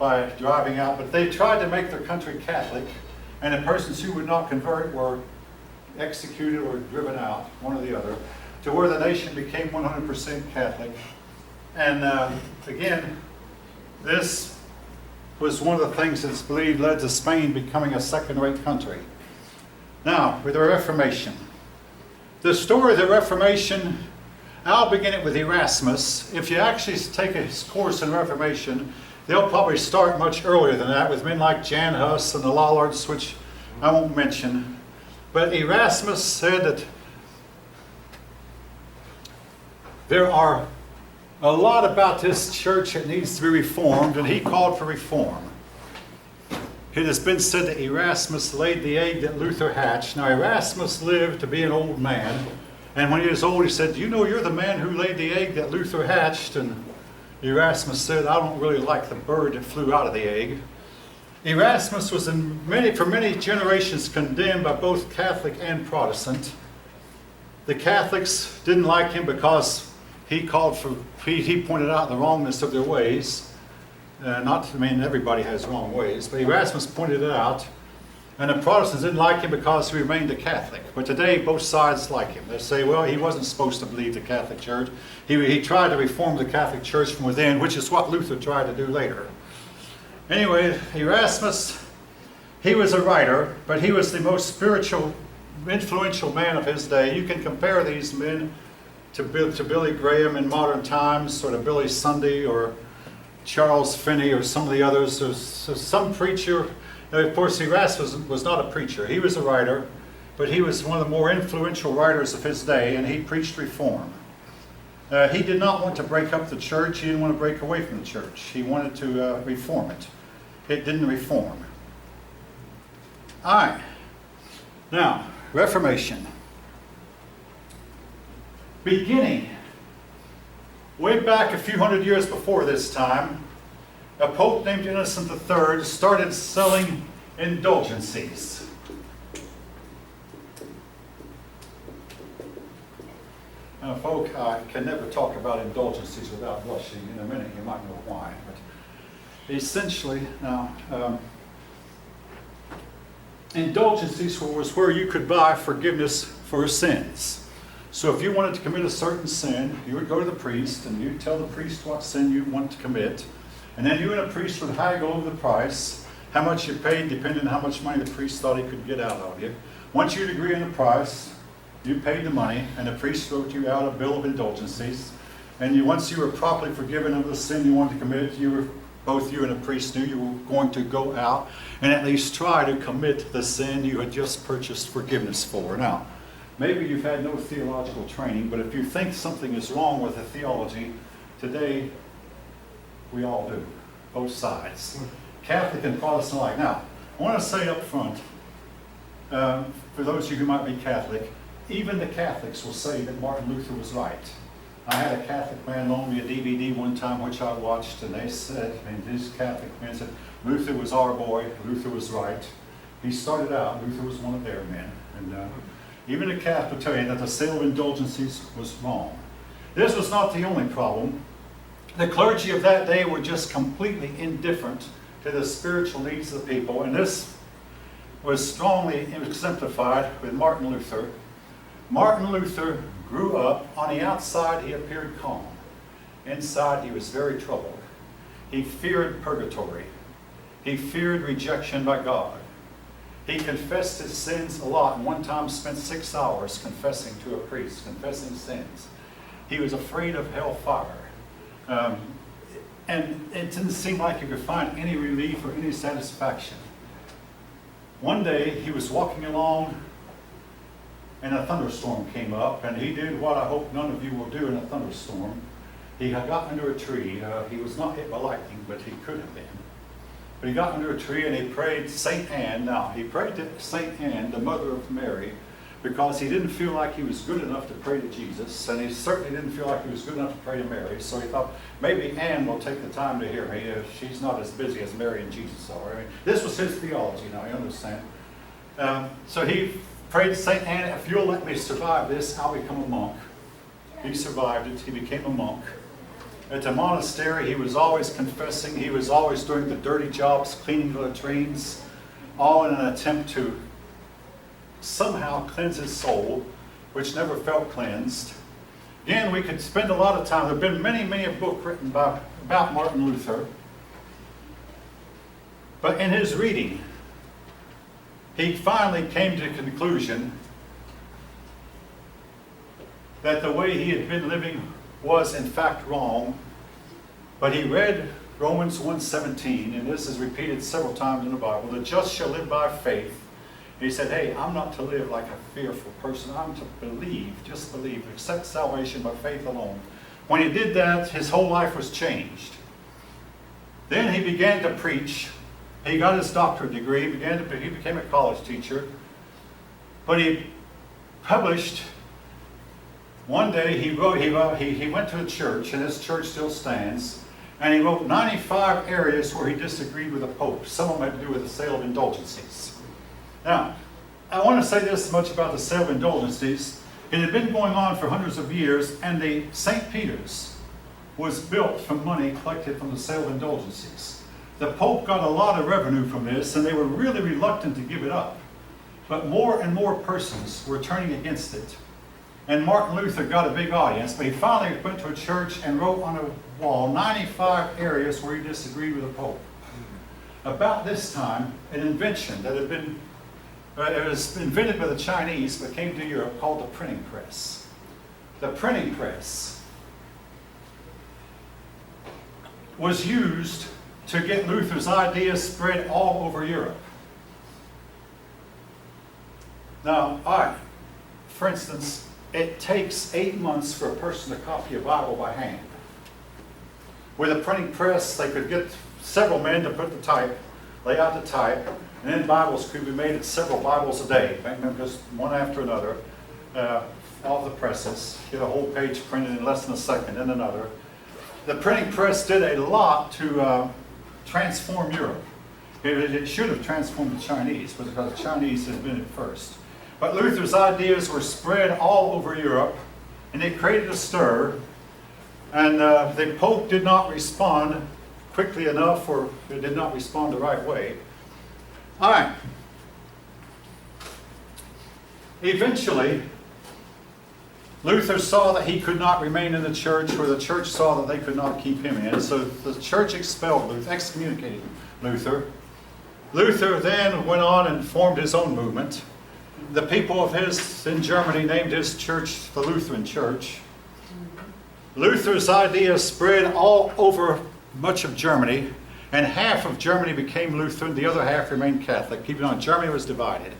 by driving out, but they tried to make their country Catholic, and the persons who would not convert were executed or driven out, one or the other, to where the nation became 100% Catholic. And again, this was one of the things that's believed led to Spain becoming a second-rate country. Now, with the Reformation. The story of the Reformation, I'll begin it with Erasmus. If you actually take a course in Reformation, they'll probably start much earlier than that with men like Jan Hus and the Lollards, which I won't mention. But Erasmus said that there are a lot about this church that needs to be reformed, and he called for reform. It has been said that Erasmus laid the egg that Luther hatched. Now, Erasmus lived to be an old man, and when he was old, he said, "You know, you're the man who laid the egg that Luther hatched." And Erasmus said, "I don't really like the bird that flew out of the egg." Erasmus was for many generations condemned by both Catholic and Protestant. The Catholics didn't like him because he pointed out the wrongness of their ways. Everybody has wrong ways, but Erasmus pointed it out. And the Protestants didn't like him because he remained a Catholic. But today, both sides like him. They say, well, he wasn't supposed to believe the Catholic Church. He tried to reform the Catholic Church from within, which is what Luther tried to do later. Anyway, Erasmus, he was a writer, but he was the most spiritual, influential man of his day. You can compare these men to Billy Graham in modern times, or to Billy Sunday, or Charles Finney, or some of the others. There's some preacher. Now, of course, Erasmus was not a preacher. He was a writer, but he was one of the more influential writers of his day, and he preached reform. He did not want to break up the church. He didn't want to break away from the church. He wanted to reform it. It didn't reform. All right. Now, Reformation. Beginning way back a few hundred years before this time, a pope named Innocent III started selling indulgencies. Now, folk, I can never talk about indulgencies without blushing. In a minute, you might know why. But essentially, now, indulgencies was where you could buy forgiveness for sins. So if you wanted to commit a certain sin, you would go to the priest, and you'd tell the priest what sin you want to commit. And then you and a priest would haggle over the price, how much you paid, depending on how much money the priest thought he could get out of you. Once you'd agree on the price, you paid the money, and the priest wrote you out a bill of indulgencies. And once you were properly forgiven of the sin you wanted to commit, both you and the priest knew you were going to go out and at least try to commit the sin you had just purchased forgiveness for. Now, maybe you've had no theological training, but if you think something is wrong with the theology, today we all do, both sides, Catholic and Protestant alike. Now, I want to say up front, for those of you who might be Catholic, even the Catholics will say that Martin Luther was right. I had a Catholic man loan me a DVD one time which I watched, and they said, these Catholic men said, Luther was our boy, Luther was right. He started out, Luther was one of their men. And even the Catholic will tell you that the sale of indulgences was wrong. This was not the only problem. The clergy of that day were just completely indifferent to the spiritual needs of the people, and this was strongly exemplified with Martin Luther. Martin Luther grew up. On the outside, he appeared calm. Inside, he was very troubled. He feared purgatory. He feared rejection by God. He confessed his sins a lot, and one time spent 6 hours confessing to a priest, confessing sins. He was afraid of hellfire. And it didn't seem like he could find any relief or any satisfaction. One day, he was walking along, and a thunderstorm came up, and he did what I hope none of you will do in a thunderstorm. He had got under a tree. He was not hit by lightning, but he could have been. But he got under a tree and he prayed St. Anne. Now, he prayed to St. Anne, the mother of Mary, because he didn't feel like he was good enough to pray to Jesus, and he certainly didn't feel like he was good enough to pray to Mary. So he thought, maybe Anne will take the time to hear me if she's not as busy as Mary and Jesus are. I mean, this was his theology, now you understand. So he prayed to St. Anne, if you'll let me survive this, I'll become a monk. He survived it. He became a monk. At the monastery, he was always confessing. He was always doing the dirty jobs, cleaning the latrines, all in an attempt to somehow cleanse his soul, which never felt cleansed. Again, we could spend a lot of time. There have been many a book written about Martin Luther. But in his reading, he finally came to the conclusion that the way he had been living was in fact wrong. But he read Romans 1:17, and this is repeated several times in the Bible, the just shall live by faith. And he said, hey, I'm not to live like a fearful person. I'm to believe, just believe, accept salvation by faith alone. When he did that, his whole life was changed. Then he began to preach. He got his doctorate degree. He became a college teacher. But he published, one day he went to a church, and this church still stands, and he wrote 95 areas where he disagreed with the Pope. Some of them had to do with the sale of indulgences. Now, I want to say this much about the sale of indulgences. It had been going on for hundreds of years, and the St. Peter's was built from money collected from the sale of indulgences. The Pope got a lot of revenue from this, and they were really reluctant to give it up. But more and more persons were turning against it. And Martin Luther got a big audience, but he finally went to a church and wrote on a wall 95 areas where he disagreed with the Pope. About this time, an invention that had been, it was invented by the Chinese but came to Europe, called the printing press. The printing press was used to get Luther's ideas spread all over Europe. Now, all right, for instance, it takes 8 months for a person to copy a Bible by hand. With a printing press, they could get several men to put the type, lay out the type, and then Bibles could be made at several Bibles a day, make them just one after another, off the presses, get a whole page printed in less than a second, and another. The printing press did a lot to transform Europe. It should have transformed the Chinese, because the Chinese had been at first. But Luther's ideas were spread all over Europe, and it created a stir. And the Pope did not respond quickly enough, or did not respond the right way. All right. Eventually, Luther saw that he could not remain in the church, or the church saw that they could not keep him in. So the church expelled Luther, excommunicated Luther. Luther then went on and formed his own movement. The people of his in Germany named his church the Lutheran Church. Luther's ideas spread all over much of Germany, and half of Germany became Lutheran, the other half remained Catholic. Keep in mind, Germany was divided.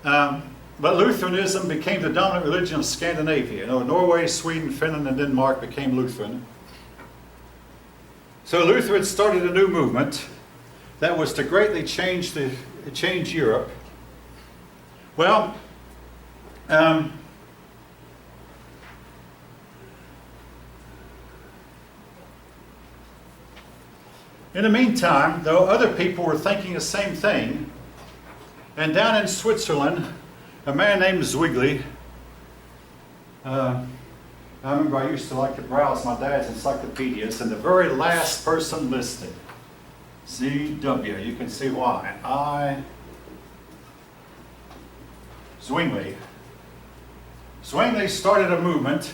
But Lutheranism became the dominant religion of Scandinavia. You know, Norway, Sweden, Finland, and Denmark became Lutheran. So Luther had started a new movement that was to greatly change Europe. Well, in the meantime, though, other people were thinking the same thing. And down in Switzerland, a man named Zwingli, I remember I used to like to browse my dad's encyclopedias, and the very last person listed, Z.W., you can see why. Zwingli. Zwingli started a movement.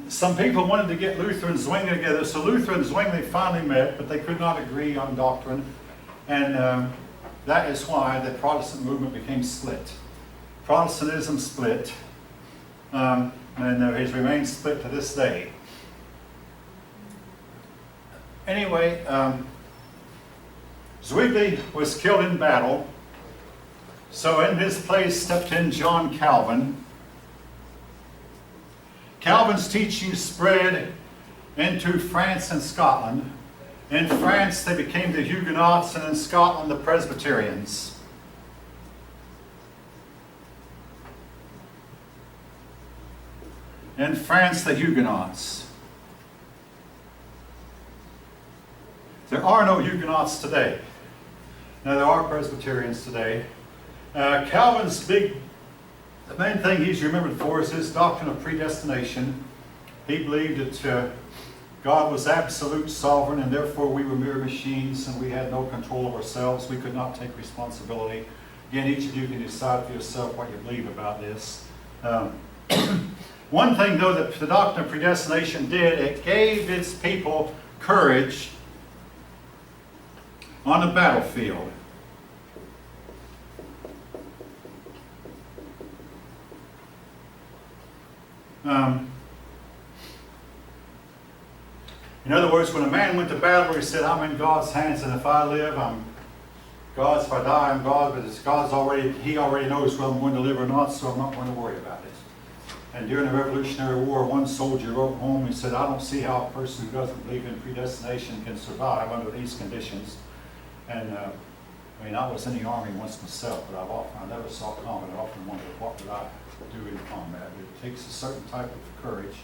Some people wanted to get Luther and Zwingli together, so Luther and Zwingli finally met, but they could not agree on doctrine. And that is why the Protestant movement became split. Protestantism split, and it has remained split to this day. Anyway, Zwingli was killed in battle. So in his place stepped in John Calvin. Calvin's teaching spread into France and Scotland. In France, they became the Huguenots, and in Scotland, the Presbyterians. In France, the Huguenots. There are no Huguenots today. Now, there are Presbyterians today. Calvin's the main thing he's remembered for is his doctrine of predestination. He believed that God was absolute sovereign, and therefore we were mere machines and we had no control of ourselves. We could not take responsibility. Again, each of you can decide for yourself what you believe about this. One thing, though, that the doctrine of predestination did, it gave its people courage on the battlefield. In other words, when a man went to battle, he said, I'm in God's hands, and if I live, I'm God's. If I die, I'm God, but it's He already knows whether I'm going to live or not, so I'm not going to worry about it. And during the Revolutionary War, one soldier wrote home, he said, I don't see how a person who doesn't believe in predestination can survive under these conditions. And I was in the army once myself, but I never saw combat. I often wondered, what would I do in combat? It takes a certain type of courage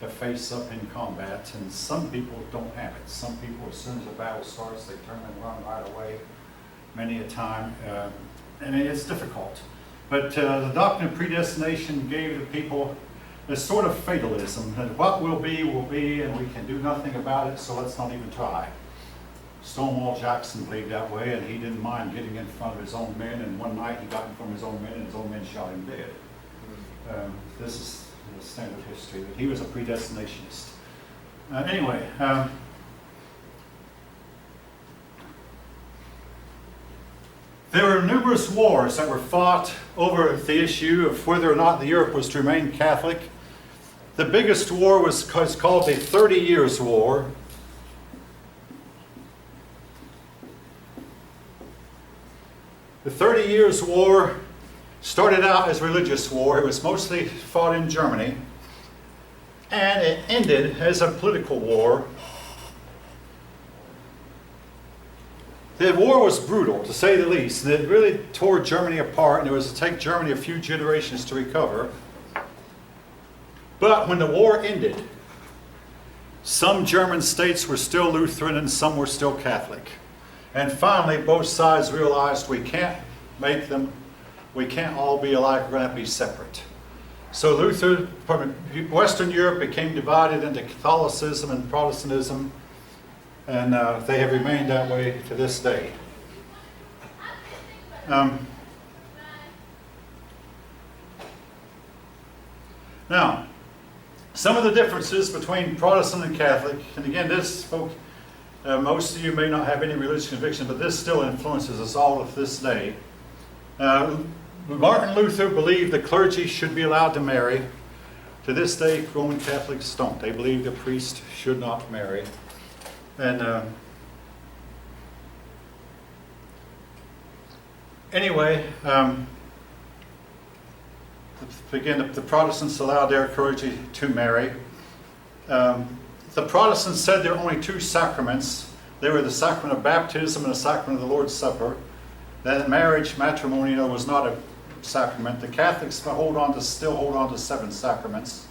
to face up in combat, and some people don't have it. Some people, as soon as the battle starts, they turn and run right away, many a time. It's difficult. But the doctrine of predestination gave the people a sort of fatalism, that what will be, and we can do nothing about it, so let's not even try. Stonewall Jackson believed that way, and he didn't mind getting in front of his own men, and one night he got in front of his own men, and his own men shot him dead. This is the standard history, that he was a predestinationist. Anyway, there were numerous wars that were fought over the issue of whether or not the Europe was to remain Catholic. The biggest war was called the 30 Years' War. The 30 Years' War started out as a religious war. It was mostly fought in Germany. And it ended as a political war. The war was brutal, to say the least, and it really tore Germany apart, and it was to take Germany a few generations to recover. But when the war ended, some German states were still Lutheran and some were still Catholic. And finally, both sides realized we can't all be alike, we're going to have to be separate. So Western Europe became divided into Catholicism and Protestantism, and they have remained that way to this day. Now, some of the differences between Protestant and Catholic, and again, this, folks, most of you may not have any religious conviction, but this still influences us all to this day. Martin Luther believed the clergy should be allowed to marry. To this day, Roman Catholics don't. They believe the priest should not marry. And anyway, again, the Protestants allowed their clergy to marry. The Protestants said there are only two sacraments. They were the sacrament of baptism and the sacrament of the Lord's Supper. That marriage, matrimony, was not a sacrament. The Catholics still hold on to 7 sacraments.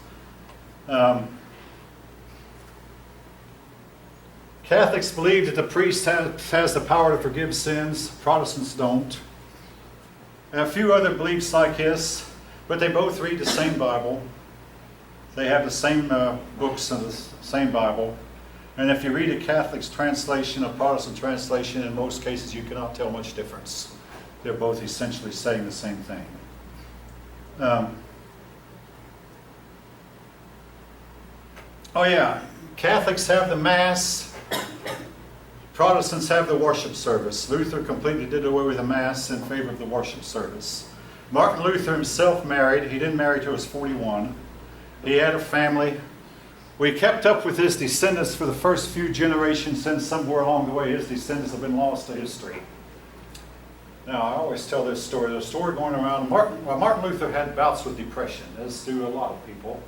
Catholics believe that the priest has the power to forgive sins. Protestants don't. And a few other beliefs like this, but they both read the same Bible. They have the same books and the same Bible. And if you read a Catholic's translation, a Protestant translation, in most cases you cannot tell much difference. They're both essentially saying the same thing. Catholics have the Mass. Protestants have the worship service. Luther completely did away with the Mass in favor of the worship service. Martin Luther himself married. He didn't marry till he was 41. He had a family. We kept up with his descendants for the first few generations, and somewhere along the way his descendants have been lost to history. Now, I always tell this story. There's a story going around. Martin Luther had bouts with depression, as do a lot of people.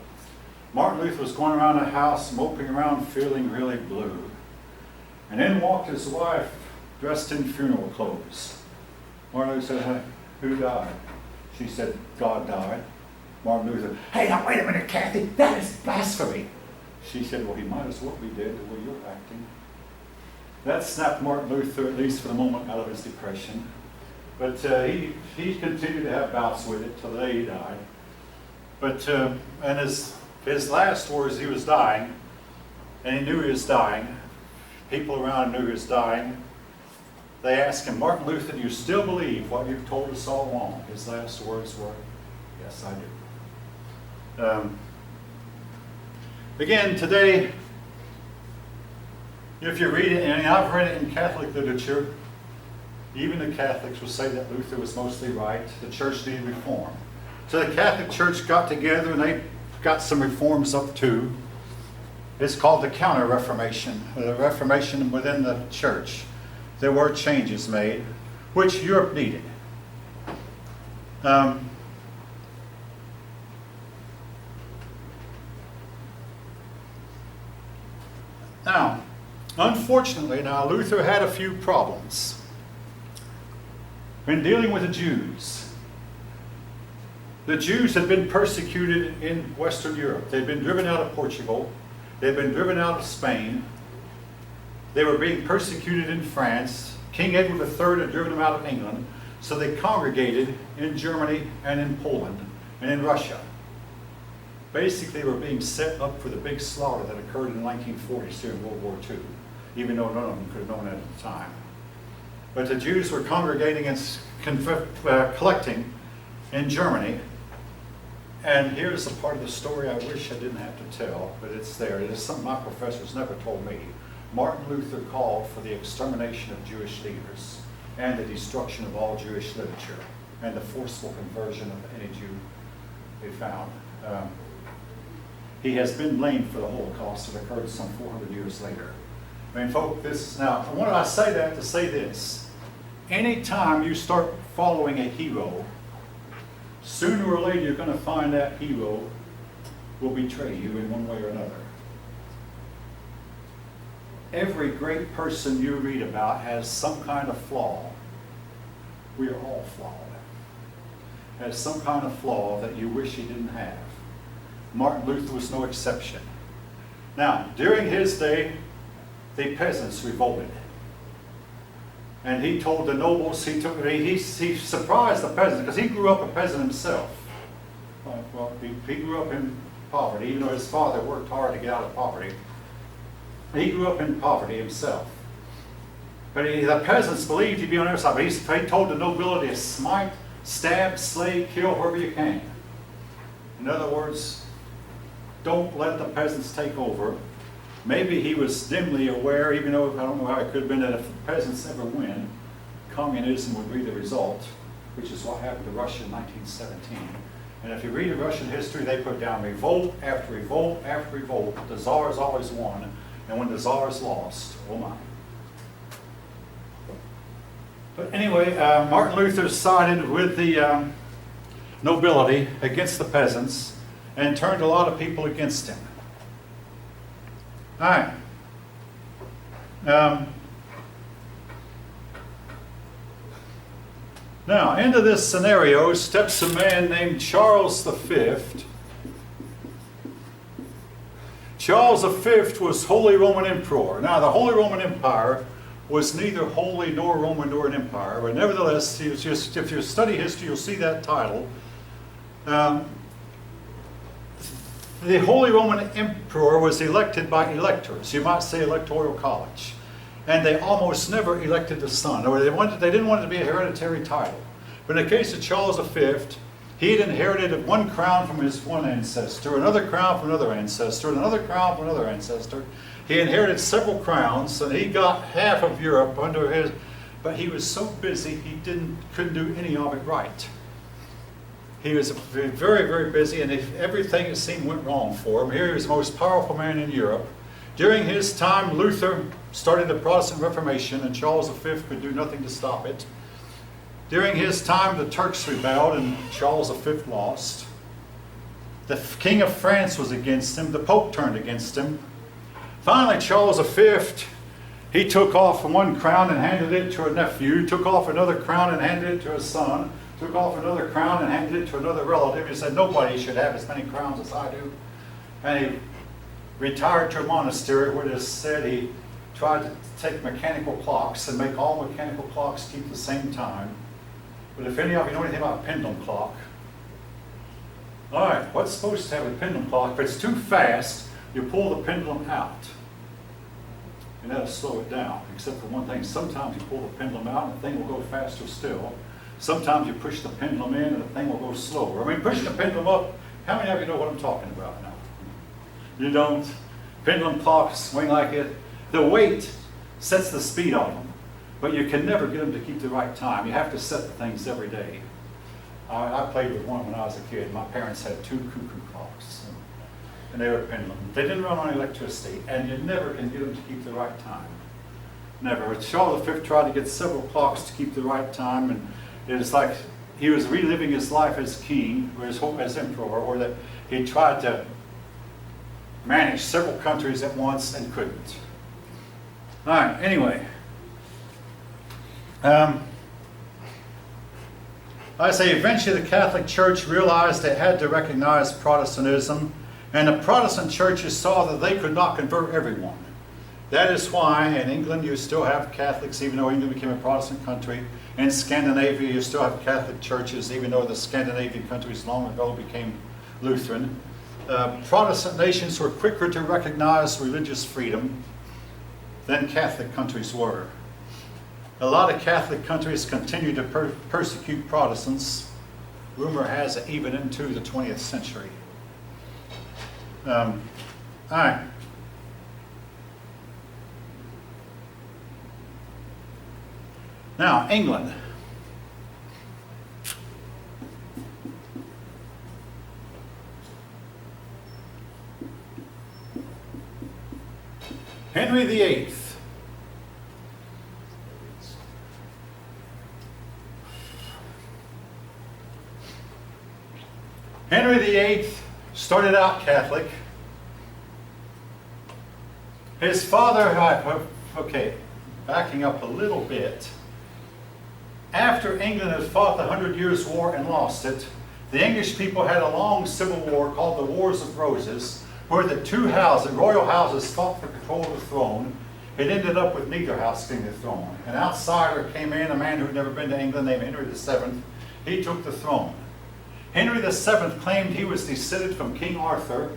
Martin Luther was going around the house, moping around, feeling really blue. And in walked his wife, dressed in funeral clothes. Martin Luther said, "Who died?" She said, "God died." Martin Luther, "Hey, now wait a minute, Kathy, that is blasphemy." She said, "Well, he might as well be dead the way you're acting." That snapped Martin Luther, at least for the moment, out of his depression. But he continued to have bouts with it till the day he died. But and his His last words, he was dying, and he knew he was dying. People around him knew he was dying. They asked him, Martin Luther, do you still believe what you've told us all along? His last words were, yes, I do. Again, today, if you read it, and I've read it in Catholic literature, even the Catholics will say that Luther was mostly right. The church needed reform. So the Catholic Church got together and they got some reforms up too. It's called the Counter-Reformation, the Reformation within the church. There were changes made, which Europe needed. Now, unfortunately, Luther had a few problems in dealing with the Jews. The Jews had been persecuted in Western Europe. They'd been driven out of Portugal. They'd been driven out of Spain. They were being persecuted in France. King Edward III had driven them out of England. So they congregated in Germany and in Poland and in Russia. Basically, they were being set up for the big slaughter that occurred in the 1940s during World War II, even though none of them could have known that at the time. But the Jews were congregating and collecting in Germany. And here's a part of the story I wish I didn't have to tell, but it's there. It is something my professors never told me. Martin Luther called for the extermination of Jewish leaders and the destruction of all Jewish literature and the forceful conversion of any Jew they found. He has been blamed for the Holocaust that occurred some 400 years later. I mean, folks, now, why do I say that? To say this. Anytime you start following a hero, sooner or later you're going to find that hero will betray you in one way or another. Every great person you read about has some kind of flaw. We are all flawed. Has some kind of flaw that you wish he didn't have. Martin Luther was no exception. Now, during his day, the peasants revolted. And he told the nobles, he surprised the peasants, because he grew up a peasant himself. Well, he grew up in poverty, even though his father worked hard to get out of poverty. He grew up in poverty himself. But the peasants believed he'd be on their side. But he told the nobility to smite, stab, slay, kill whoever you can. In other words, don't let the peasants take over. Maybe he was dimly aware, even though I don't know how it could have been, that if the peasants ever win, communism would be the result, which is what happened to Russia in 1917. And if you read Russian history, they put down revolt after revolt after revolt. The Tsars always won, and when the Tsars lost, oh my. But anyway, Martin Luther sided with the nobility against the peasants and turned a lot of people against him. All right. Now, into this scenario steps a man named Charles V. Charles V was Holy Roman Emperor. Now, the Holy Roman Empire was neither holy nor Roman nor an empire, but nevertheless, if you study history, you'll see that title. The Holy Roman Emperor was elected by electors. You might say electoral college. And they almost never elected the son. Or they didn't want it to be a hereditary title. But in the case of Charles V, he had inherited one crown from his one ancestor, another crown from another ancestor, and another crown from another ancestor. He inherited several crowns, and he got half of Europe under his... But he was so busy, he couldn't do any of it right. He was very, very busy, and everything, it seemed, went wrong for him. Here he was the most powerful man in Europe. During his time, Luther started the Protestant Reformation, and Charles V could do nothing to stop it. During his time, the Turks rebelled, and Charles V lost. The King of France was against him. The Pope turned against him. Finally, Charles V, he took off one crown and handed it to a nephew, took off another crown and handed it to a son, took off another crown and handed it to another relative. He said, nobody should have as many crowns as I do. And he retired to a monastery where it is said he tried to take mechanical clocks and make all mechanical clocks keep the same time. But if any of you know anything about a pendulum clock, All right, what's supposed to have a pendulum clock? If it's too fast, you pull the pendulum out. And that'll slow it down, except for one thing. Sometimes you pull the pendulum out and the thing will go faster still. Sometimes you push the pendulum in and the thing will go slower. I mean, pushing the pendulum up, how many of you know what I'm talking about now? You don't? Pendulum clocks swing like it. The weight sets the speed on them, but you can never get them to keep the right time. You have to set the things every day. I played with one when I was a kid. My parents had 2 cuckoo clocks, and they were pendulum. They didn't run on electricity, and you never can get them to keep the right time. Never. Charles V tried to get several clocks to keep the right time, and it's like he was reliving his life as king, or as emperor, or that he tried to manage several countries at once and couldn't. All right, anyway. I say eventually the Catholic Church realized they had to recognize Protestantism, and the Protestant churches saw that they could not convert everyone. That is why in England you still have Catholics, even though England became a Protestant country. In Scandinavia you still have Catholic churches, even though the Scandinavian countries long ago became Lutheran. Protestant nations were quicker to recognize religious freedom than Catholic countries were. A lot of Catholic countries continue to persecute Protestants. Rumor has it even into the 20th century. All right. Now, England. Henry VIII. Henry VIII started out Catholic. His father, okay, backing up a little bit. After England had fought the 100 Years' War and lost it, the English people had a long civil war called the Wars of Roses, where the 2 houses, royal houses, fought for control of the throne. It ended up with neither house getting the throne. An outsider came in, a man who had never been to England named Henry VII. He took the throne. Henry VII claimed he was descended from King Arthur,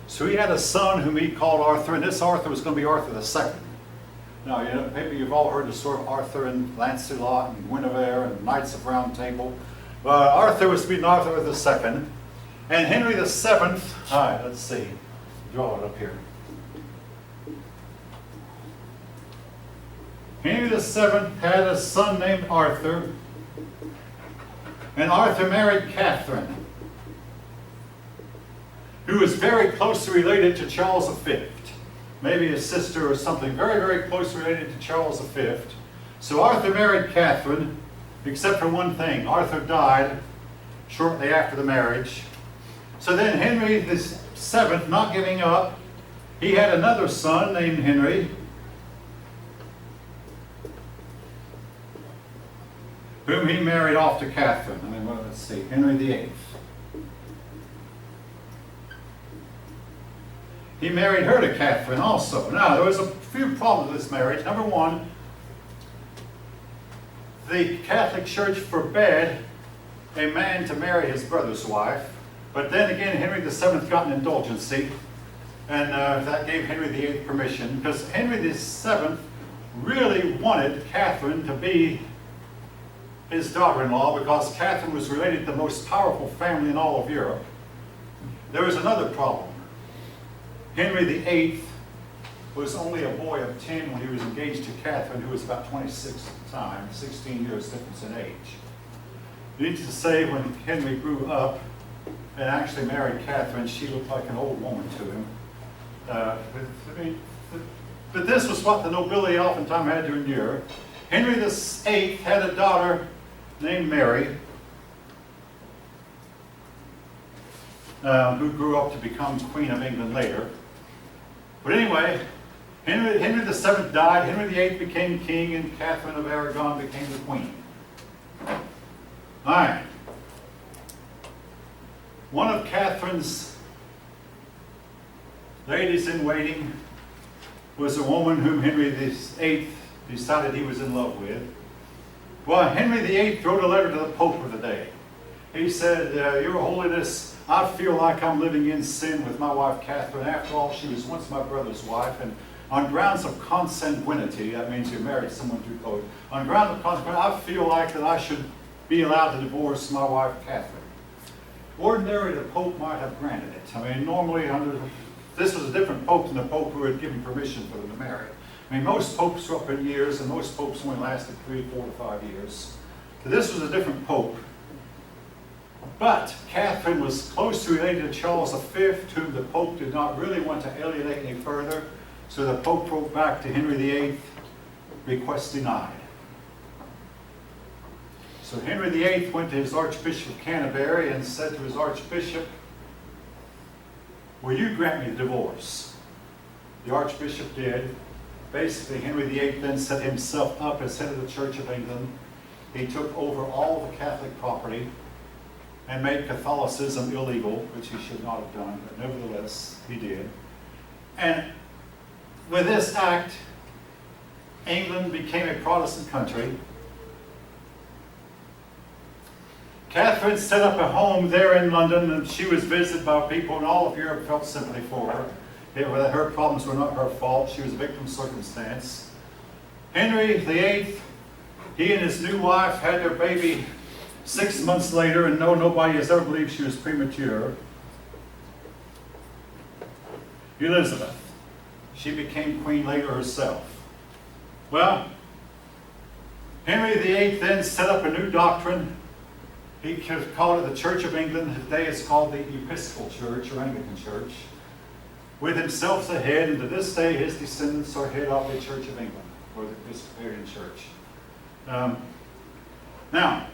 so he had a son whom he called Arthur, and this Arthur was going to be Arthur II. Now, you know, maybe you've all heard the story of Arthur and Lancelot and Guinevere and Knights of Round Table. Arthur was to be Arthur II, and Henry VII, all right, let's see, draw it up here. Henry VII had a son named Arthur, and Arthur married Catherine, who was very closely related to Charles V. Maybe his sister or something, very, very closely related to Charles V. So Arthur married Catherine, except for one thing. Arthur died shortly after the marriage. So then Henry VII, not giving up, he had another son named Henry, whom he married off to Catherine. I mean, well, let's see, Henry VIII. He married her to Catherine also. Now, there was a few problems with this marriage. Number one, the Catholic Church forbade a man to marry his brother's wife. But then again, Henry VII got an indulgency, and that gave Henry VIII permission, because Henry VII really wanted Catherine to be his daughter-in-law, because Catherine was related to the most powerful family in all of Europe. There was another problem. Henry VIII was only a boy of 10 when he was engaged to Catherine, who was about 26 at the time, 16 years difference in age. Needless to say, when Henry grew up and actually married Catherine, she looked like an old woman to him. But this was what the nobility oftentimes had to endure. Henry VIII had a daughter named Mary, who grew up to become Queen of England later. But anyway, Henry VII died, Henry VIII became king, and Catherine of Aragon became the queen. All right. One of Catherine's ladies-in-waiting was a woman whom Henry VIII decided he was in love with. Well, Henry VIII wrote a letter to the Pope of the day. He said, Your Holiness, I feel like I'm living in sin with my wife Catherine. After all, she was once my brother's wife, and on grounds of consanguinity, that means you married someone through code. On grounds of consanguinity, I feel like that I should be allowed to divorce my wife Catherine. Ordinarily, the Pope might have granted it. I mean, normally, this was a different Pope than the Pope who had given permission for them to marry. I mean, most popes were up in years, and most popes only lasted 3, 4 to 5 years. So this was a different Pope. But Catherine was closely related to Charles V, whom the Pope did not really want to alienate any further. So the Pope wrote back to Henry VIII, request denied. So Henry VIII went to his Archbishop of Canterbury and said to his Archbishop, will you grant me the divorce? The Archbishop did. Basically, Henry VIII then set himself up as head of the Church of England. He took over all the Catholic property and made Catholicism illegal, which he should not have done, but nevertheless, he did. And with this act, England became a Protestant country. Catherine set up a home there in London, and she was visited by people, and all of Europe felt sympathy for her. Her problems were not her fault. She was a victim of circumstance. Henry VIII, he and his new wife had their baby 6 months later, and no, nobody has ever believed she was premature. Elizabeth, she became queen later herself. Well, Henry VIII then set up a new doctrine. He called it the Church of England. Today it's called the Episcopal Church or Anglican Church. With himself as the head, and to this day his descendants are head of the Church of England, or the Episcopalian Church. Now,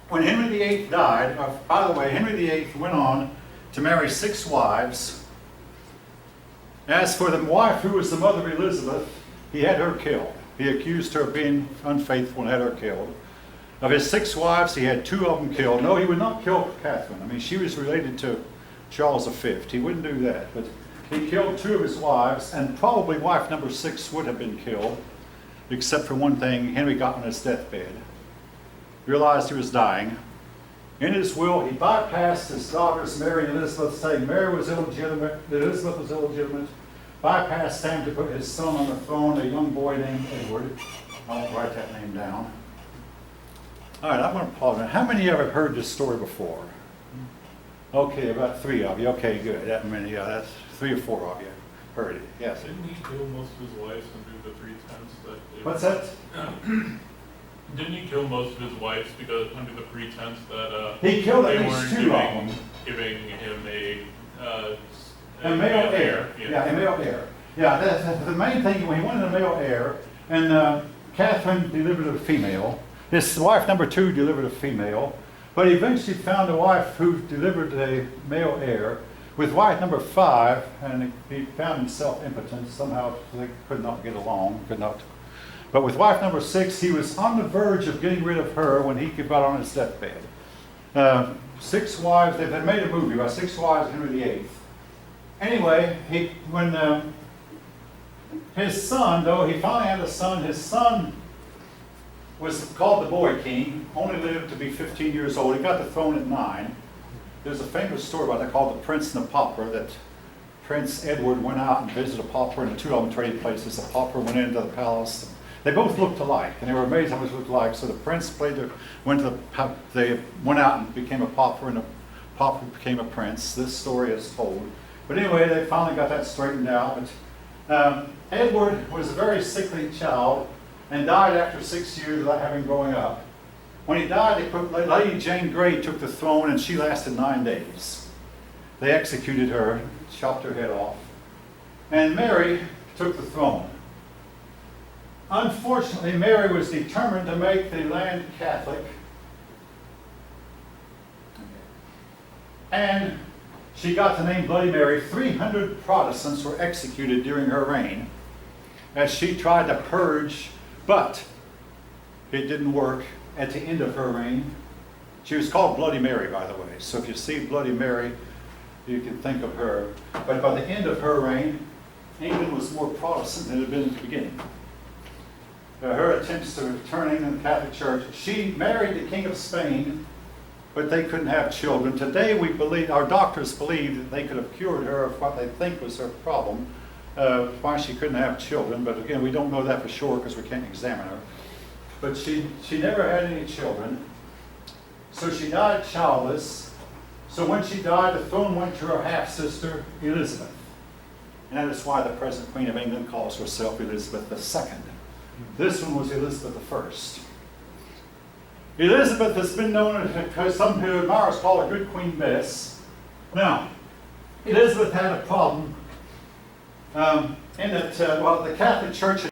when Henry VIII died, by the way, Henry VIII went on to marry 6 wives. As for the wife who was the mother of Elizabeth, he had her killed. He accused her of being unfaithful and had her killed. Of his 6 wives, he had 2 of them killed. No, he would not kill Catherine. I mean, she was related to Charles V. He wouldn't do that. But he killed 2 of his wives, and probably wife number 6 would have been killed, except for one thing. Henry got on his deathbed, realized he was dying. In his will, he bypassed his daughters, Mary and Elizabeth, saying Mary was illegitimate, Elizabeth was illegitimate. Bypassed him to put his son on the throne, a young boy named Edward. I won't write that name down. All right, I'm going to pause. How many of you have heard this story before? Okay, about 3 of you. Okay, good. That many, that's 3 or 4 of you heard it. Yes. Didn't he kill most of his wives under the 3 tenets that? What's that? Didn't he kill most of his wives because under the pretense that he killed they at least weren't 2 of them. giving him A male heir. Yeah, a male heir. Yeah, the main thing, when he wanted a male heir, and Catherine delivered a female. His wife number 2 delivered a female, but he eventually found a wife who delivered a male heir. With wife number 5, and he found himself impotent. Somehow they could not get along, could not. But with wife number 6, he was on the verge of getting rid of her when he got on his deathbed. 6 wives, they made a movie about 6 wives of Henry VIII. Anyway, when his son, though, he finally had a son, his son was called the Boy King, only lived to be 15 years old. He got the throne at 9. There's a famous story about it called The Prince and the Pauper, that Prince Edward went out and visited a pauper, and the 2 of them traded places. The pauper went into the palace. They both looked alike, and they were amazed how much they looked alike. So the prince they went out and became a pauper, and the pauper became a prince. This story is told. But anyway, they finally got that straightened out. But Edward was a very sickly child and died after 6 years without having growing up. When he died, Lady Jane Grey took the throne, and she lasted 9 days. They executed her, chopped her head off, and Mary took the throne. Unfortunately, Mary was determined to make the land Catholic, and she got the name Bloody Mary. 300 Protestants were executed during her reign as she tried to purge, but it didn't work. At the end of her reign, she was called Bloody Mary, by the way. So if you see Bloody Mary, you can think of her. But by the end of her reign, England was more Protestant than it had been at the beginning. Her attempts to returning to the Catholic Church, she married the King of Spain, but they couldn't have children. Today we believe, our doctors believe that they could have cured her of what they think was her problem, why she couldn't have children, but again, we don't know that for sure because we can't examine her. But she never had any children, so she died childless. So when she died, the throne went to her half-sister, Elizabeth. And that is why the present Queen of England calls herself Elizabeth II. This one was Elizabeth I. Elizabeth has been known, because some who admirers call her Good Queen Bess. Now, Elizabeth had a problem in that, the Catholic Church